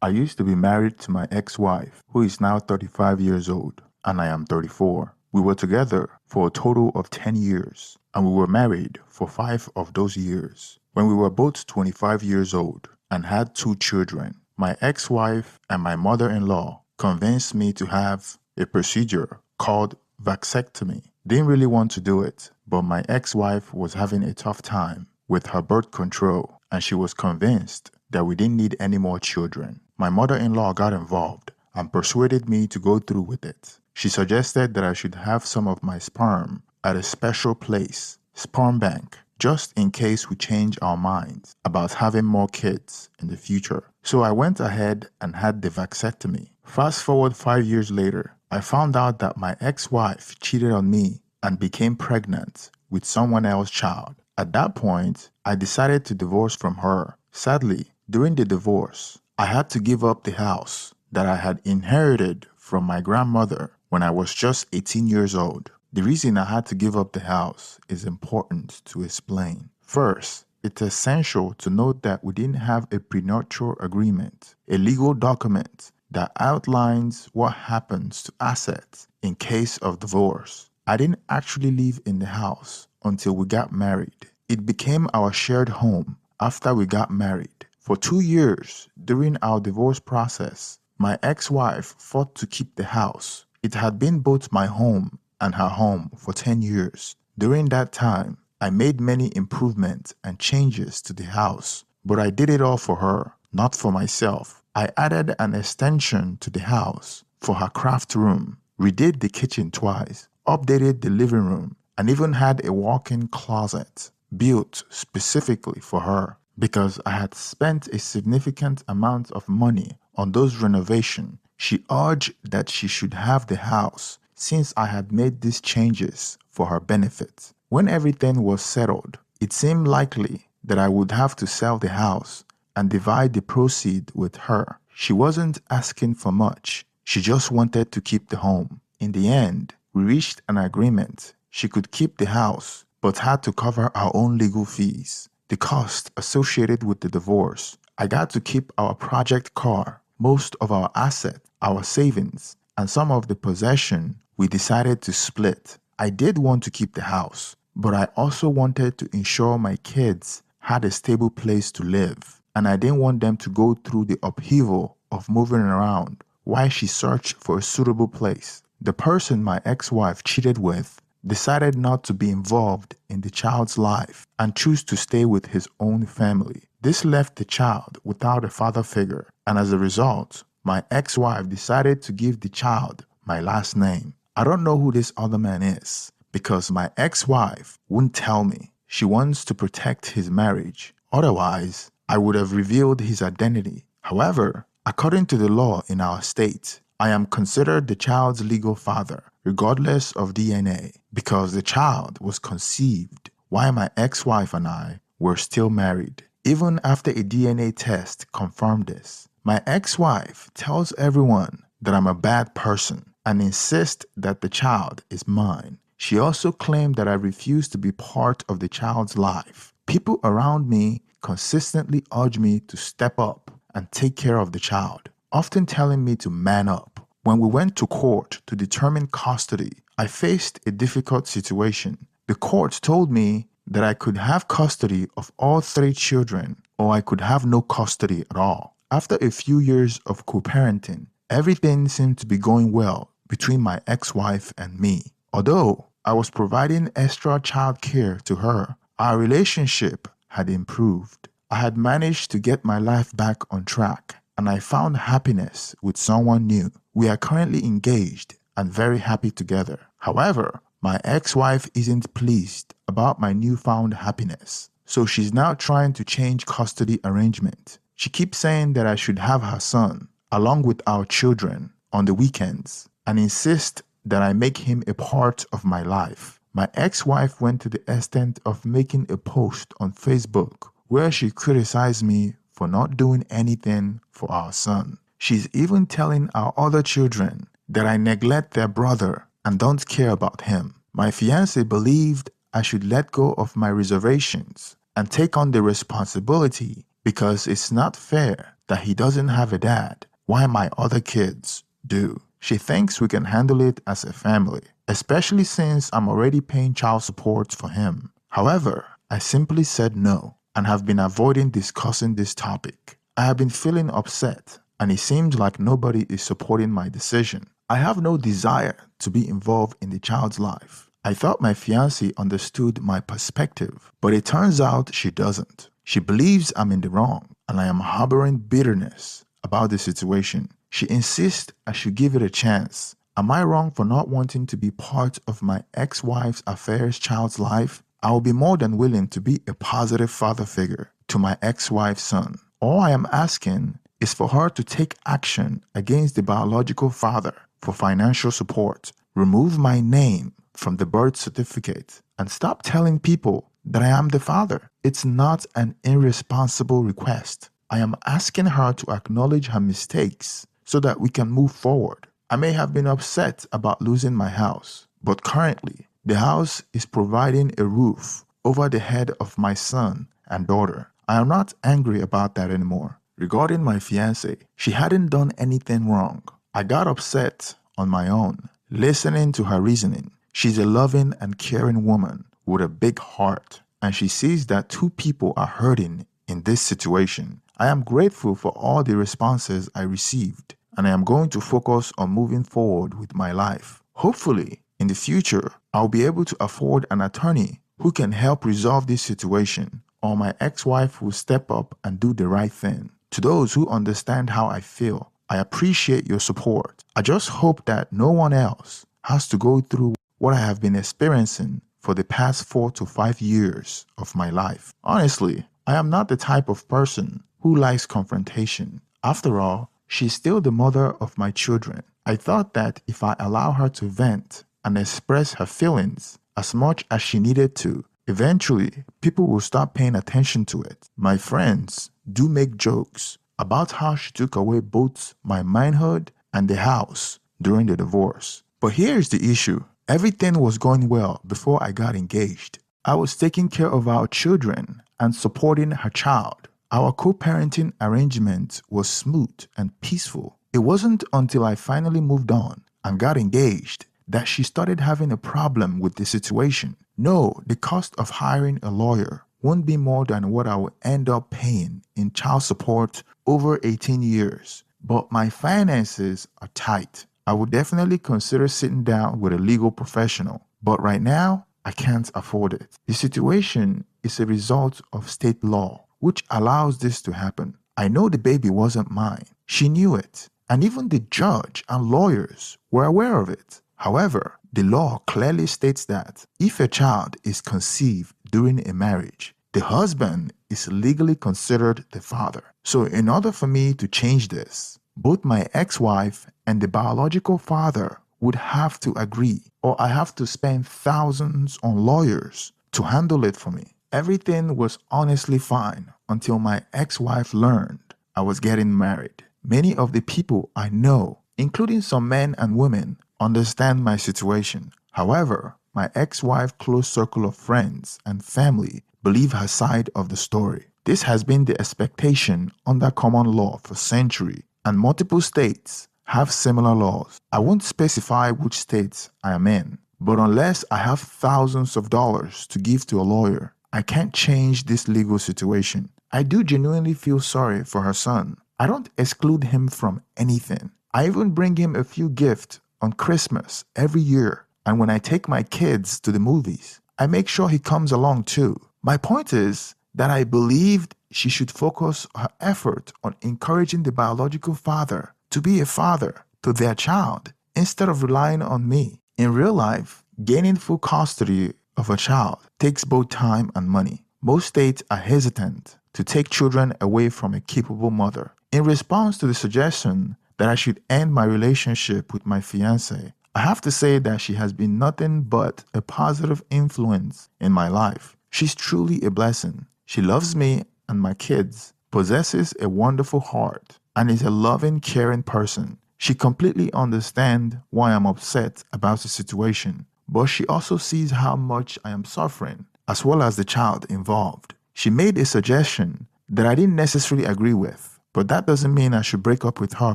I used to be married to my ex-wife, who is now 35 years old, and I am 34. We were together for a total of 10 years, and we were married for 5 of those years. When we were both 25 years old and had 2 children, my ex-wife and my mother-in-law convinced me to have a procedure called vasectomy. Didn't really want to do it, but my ex-wife was having a tough time with her birth control, and she was convinced that we didn't need any more children. My mother-in-law got involved and persuaded me to go through with it. She suggested that I should have some of my sperm at a special place, sperm bank, just in case we change our minds about having more kids in the future. So I went ahead and had the vasectomy. Fast forward 5 years later, I found out that my ex-wife cheated on me and became pregnant with someone else's child. At that point, I decided to divorce from her. Sadly, during the divorce, I had to give up the house that I had inherited from my grandmother when I was just 18 years old. The reason I had to give up the house is important to explain. First, it's essential to note that we didn't have a prenuptial agreement, a legal document that outlines what happens to assets in case of divorce. I didn't actually live in the house until we got married. It became our shared home after we got married. For 2 years during our divorce process, my ex-wife fought to keep the house. It had been both my home and her home for 10 years. During that time, I made many improvements and changes to the house, but I did it all for her, not for myself. I added an extension to the house for her craft room, redid the kitchen twice, updated the living room, and even had a walk-in closet built specifically for her. Because I had spent a significant amount of money on those renovations, she urged that she should have the house since I had made these changes for her benefit. When everything was settled, it seemed likely that I would have to sell the house and divide the proceeds with her. She wasn't asking for much. She just wanted to keep the home. In the end, we reached an agreement. She could keep the house, but had to cover our own legal fees, the cost associated with the divorce. I got to keep our project car, most of our assets, our savings, and some of the possession we decided to split. I did want to keep the house, but I also wanted to ensure my kids had a stable place to live, and I didn't want them to go through the upheaval of moving around while she searched for a suitable place. The person my ex-wife cheated with decided not to be involved in the child's life and chose to stay with his own family. This left the child without a father figure, and as a result, my ex-wife decided to give the child my last name. I don't know who this other man is because my ex-wife wouldn't tell me. She wants to protect his marriage. Otherwise, I would have revealed his identity. However, according to the law in our state, I am considered the child's legal father, regardless of DNA, because the child was conceived while my ex-wife and I were still married. Even after a DNA test confirmed this, my ex-wife tells everyone that I'm a bad person and insists that the child is mine. She also claimed that I refuse to be part of the child's life. People around me consistently urge me to step up and take care of the child, often telling me to man up. When we went to court to determine custody, I faced a difficult situation. The court told me that I could have custody of all 3 children or I could have no custody at all. After a few years of co-parenting, everything seemed to be going well between my ex-wife and me. Although I was providing extra child care to her, our relationship had improved. I had managed to get my life back on track, and I found happiness with someone new. We are currently engaged and very happy together. However, my ex-wife isn't pleased about my newfound happiness, so she's now trying to change custody arrangement. She keeps saying that I should have her son, along with our children, on the weekends, and insists that I make him a part of my life. My ex-wife went to the extent of making a post on Facebook where she criticized me for not doing anything for our son. She's even telling our other children that I neglect their brother and don't care about him. My fiancé believed I should let go of my reservations and take on the responsibility because it's not fair that he doesn't have a dad while my other kids do. She thinks we can handle it as a family, especially since I'm already paying child support for him. However, I simply said no and have been avoiding discussing this topic. I have been feeling upset, and it seems like nobody is supporting my decision. I have no desire to be involved in the child's life. I thought my fiancée understood my perspective, but it turns out she doesn't. She believes I'm in the wrong, and I am harboring bitterness about the situation. She insists I should give it a chance. Am I wrong for not wanting to be part of my ex-wife's affairs child's life? I will be more than willing to be a positive father figure to my ex-wife's son. All I am asking is for her to take action against the biological father for financial support, remove my name from the birth certificate, and stop telling people that I am the father. It's not an irresponsible request. I am asking her to acknowledge her mistakes so that we can move forward. I may have been upset about losing my house, but currently, the house is providing a roof over the head of my son and daughter. I am not angry about that anymore. Regarding my fiancée, she hadn't done anything wrong. I got upset on my own, listening to her reasoning. She's a loving and caring woman with a big heart, and she sees that two people are hurting in this situation. I am grateful for all the responses I received, and I am going to focus on moving forward with my life. Hopefully, in the future, I'll be able to afford an attorney who can help resolve this situation, or my ex-wife will step up and do the right thing. To those who understand how I feel, I appreciate your support. I just hope that no one else has to go through what I have been experiencing for the past 4 to 5 years of my life. Honestly, I am not the type of person who likes confrontation. After all, she's still the mother of my children. I thought that if I allow her to vent and express her feelings as much as she needed to, eventually people will stop paying attention to it. My friends do make jokes about how she took away both my manhood and the house during the divorce. But here's the issue. Everything was going well before I got engaged. I was taking care of our children and supporting her child. Our co-parenting arrangement was smooth and peaceful. It wasn't until I finally moved on and got engaged that she started having a problem with the situation. No, the cost of hiring a lawyer won't be more than what I will end up paying in child support over 18 years. But my finances are tight. I would definitely consider sitting down with a legal professional. But right now, I can't afford it. The situation is a result of state law, which allows this to happen. I know the baby wasn't mine. She knew it. And even the judge and lawyers were aware of it. However, the law clearly states that if a child is conceived during a marriage, the husband is legally considered the father. So in order for me to change this, both my ex-wife and the biological father would have to agree, or I have to spend thousands on lawyers to handle it for me. Everything was honestly fine until my ex-wife learned I was getting married. Many of the people I know, including some men and women, understand my situation. However, my ex-wife's close circle of friends and family believe her side of the story. This has been the expectation under common law for centuries, and multiple states have similar laws. I won't specify which states I am in, but unless I have thousands of dollars to give to a lawyer, I can't change this legal situation. I do genuinely feel sorry for her son. I don't exclude him from anything. I even bring him a few gifts on Christmas every year, and when I take my kids to the movies, I make sure he comes along too. My point is that I believed she should focus her effort on encouraging the biological father to be a father to their child instead of relying on me. In real life, gaining full custody of a child takes both time and money. Most states are hesitant to take children away from a capable mother. In response to the suggestion that I should end my relationship with my fiancée, I have to say that she has been nothing but a positive influence in my life. She's truly a blessing. She loves me and my kids, possesses a wonderful heart, and is a loving, caring person. She completely understands why I'm upset about the situation, but she also sees how much I am suffering, as well as the child involved. She made a suggestion that I didn't necessarily agree with, but that doesn't mean I should break up with her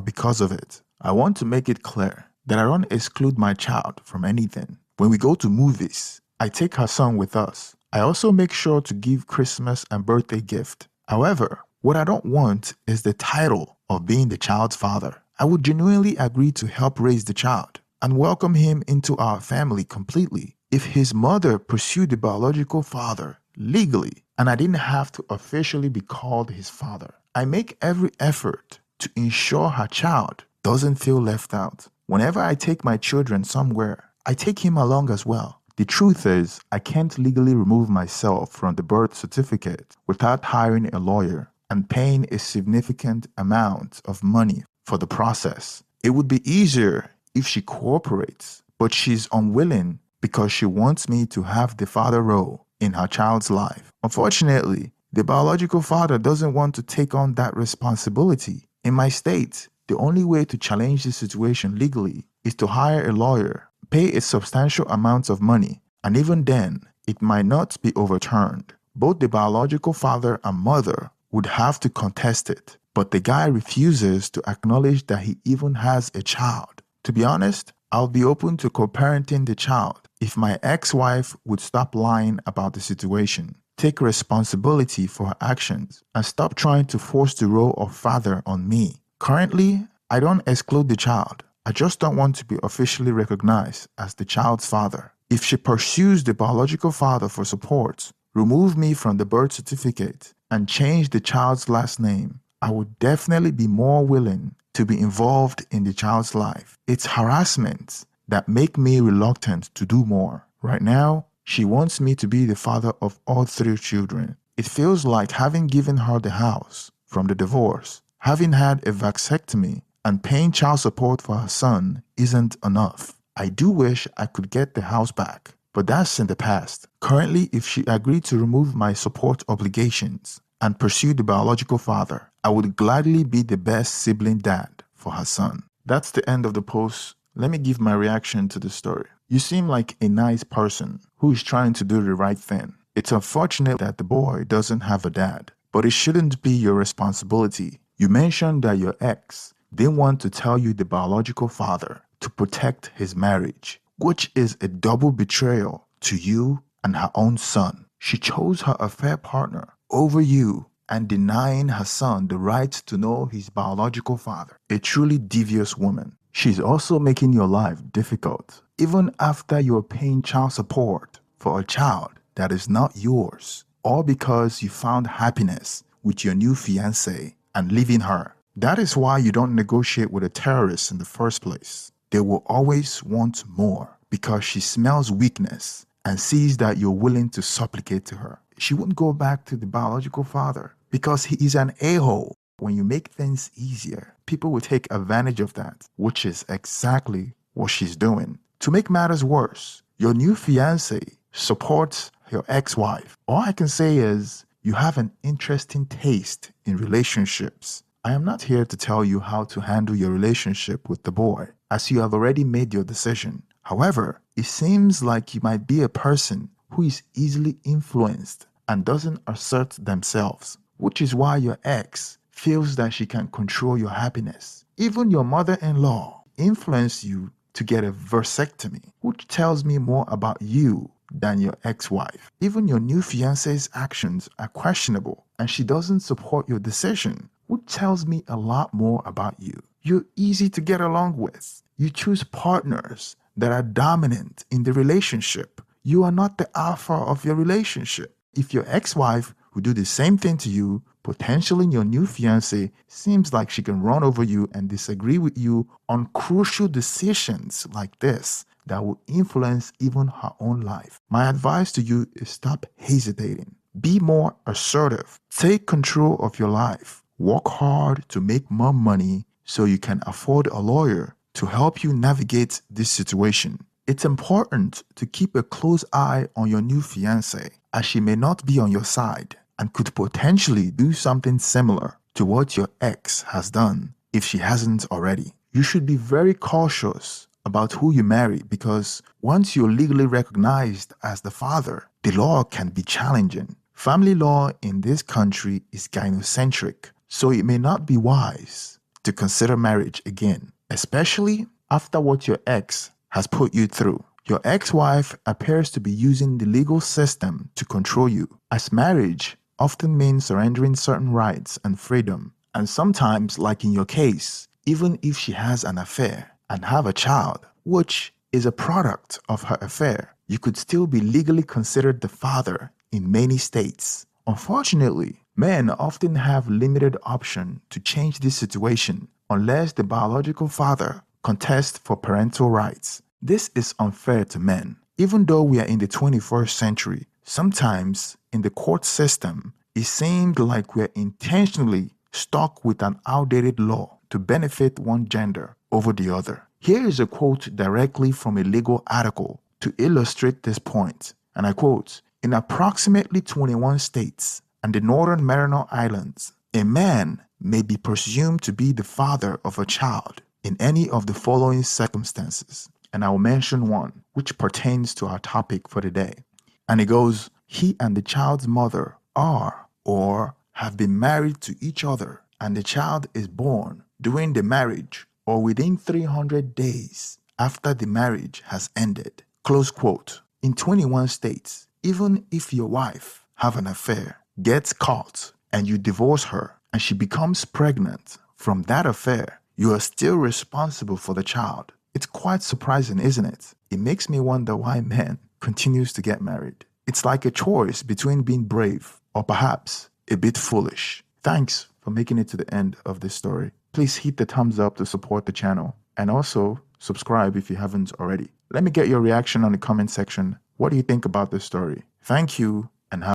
because of it. I want to make it clear that I don't exclude my child from anything. When we go to movies, I take her son with us. I also make sure to give Christmas and birthday gift. However, what I don't want is the title of being the child's father. I would genuinely agree to help raise the child and welcome him into our family completely if his mother pursued the biological father legally and I didn't have to officially be called his father. I make every effort to ensure her child doesn't feel left out. Whenever I take my children somewhere, I take him along as well. The truth is, I can't legally remove myself from the birth certificate without hiring a lawyer and paying a significant amount of money for the process. It would be easier if she cooperates, but she's unwilling because she wants me to have the father role in her child's life. Unfortunately, the biological father doesn't want to take on that responsibility. In my state, the only way to challenge the situation legally is to hire a lawyer, pay a substantial amount of money, and even then, it might not be overturned. Both the biological father and mother would have to contest it, but the guy refuses to acknowledge that he even has a child. To be honest, I'll be open to co-parenting the child if my ex-wife would stop lying about the situation, take responsibility for her actions, and stop trying to force the role of father on me. Currently, I don't exclude the child. I just don't want to be officially recognized as the child's father. If she pursues the biological father for support, remove me from the birth certificate, and change the child's last name, I would definitely be more willing to be involved in the child's life. It's harassment that make me reluctant to do more. Right now, she wants me to be the father of all 3 children. It feels like having given her the house from the divorce, having had a vasectomy, and paying child support for her son isn't enough. I do wish I could get the house back, but that's in the past. Currently, if she agreed to remove my support obligations and pursue the biological father, I would gladly be the best sibling dad for her son. That's the end of the post. Let me give my reaction to the story. You seem like a nice person who is trying to do the right thing. It's unfortunate that the boy doesn't have a dad, but it shouldn't be your responsibility. You mentioned that your ex didn't want to tell you the biological father to protect his marriage, which is a double betrayal to you and her own son. She chose her affair partner over you and denying her son the right to know his biological father. A truly devious woman. She's also making your life difficult, even after you're paying child support for a child that is not yours, all because you found happiness with your new fiancé and leaving her. That is why you don't negotiate with a terrorist in the first place. They will always want more because she smells weakness and sees that you're willing to supplicate to her. She wouldn't go back to the biological father because he is an a-hole. When you make things easier, people will take advantage of that, which is exactly what she's doing. To make matters worse, your new fiancé supports your ex-wife. All I can say is you have an interesting taste in relationships. I am not here to tell you how to handle your relationship with the boy, as you have already made your decision. However, it seems like you might be a person who is easily influenced and doesn't assert themselves, which is why your ex feels that she can control your happiness. Even your mother-in-law influenced you to get a vasectomy, which tells me more about you than your ex-wife. Even your new fiancé's actions are questionable, and she doesn't support your decision, which tells me a lot more about you. You're easy to get along with. You choose partners that are dominant in the relationship. You are not the alpha of your relationship. If your ex-wife would do the same thing to you, potentially your new fiancé seems like she can run over you and disagree with you on crucial decisions like this that will influence even her own life. My advice to you is stop hesitating. Be more assertive. Take control of your life. Work hard to make more money so you can afford a lawyer to help you navigate this situation. It's important to keep a close eye on your new fiancé, as she may not be on your side and could potentially do something similar to what your ex has done if she hasn't already. You should be very cautious about who you marry because once you're legally recognized as the father, the law can be challenging. Family law in this country is gynocentric, so it may not be wise to consider marriage again, especially after what your ex has put you through. Your ex-wife appears to be using the legal system to control you, as marriage often means surrendering certain rights and freedom, and sometimes, like in your case, even if she has an affair and have a child, which is a product of her affair, you could still be legally considered the father in many states. Unfortunately, men often have limited option to change this situation unless the biological father contests for parental rights. This is unfair to men. Even though we are in the 21st century, sometimes in the court system, it seemed like we're intentionally stuck with an outdated law to benefit one gender over the other. Here is a quote directly from a legal article to illustrate this point, and I quote, "In approximately 21 states and the Northern Mariana Islands, a man may be presumed to be the father of a child in any of the following circumstances." And I will mention one which pertains to our topic for the day. And it goes, he and the child's mother are or have been married to each other, and the child is born during the marriage or within 300 days after the marriage has ended. Close quote. In 21 states, even if your wife have an affair, gets caught, and you divorce her, and she becomes pregnant from that affair, you are still responsible for the child. It's quite surprising, isn't it? It makes me wonder why men continues to get married. It's like a choice between being brave or perhaps a bit foolish. Thanks for making it to the end of this story. Please hit the thumbs up to support the channel, and also subscribe if you haven't already. Let me get your reaction on the comment section. What do you think about this story? Thank you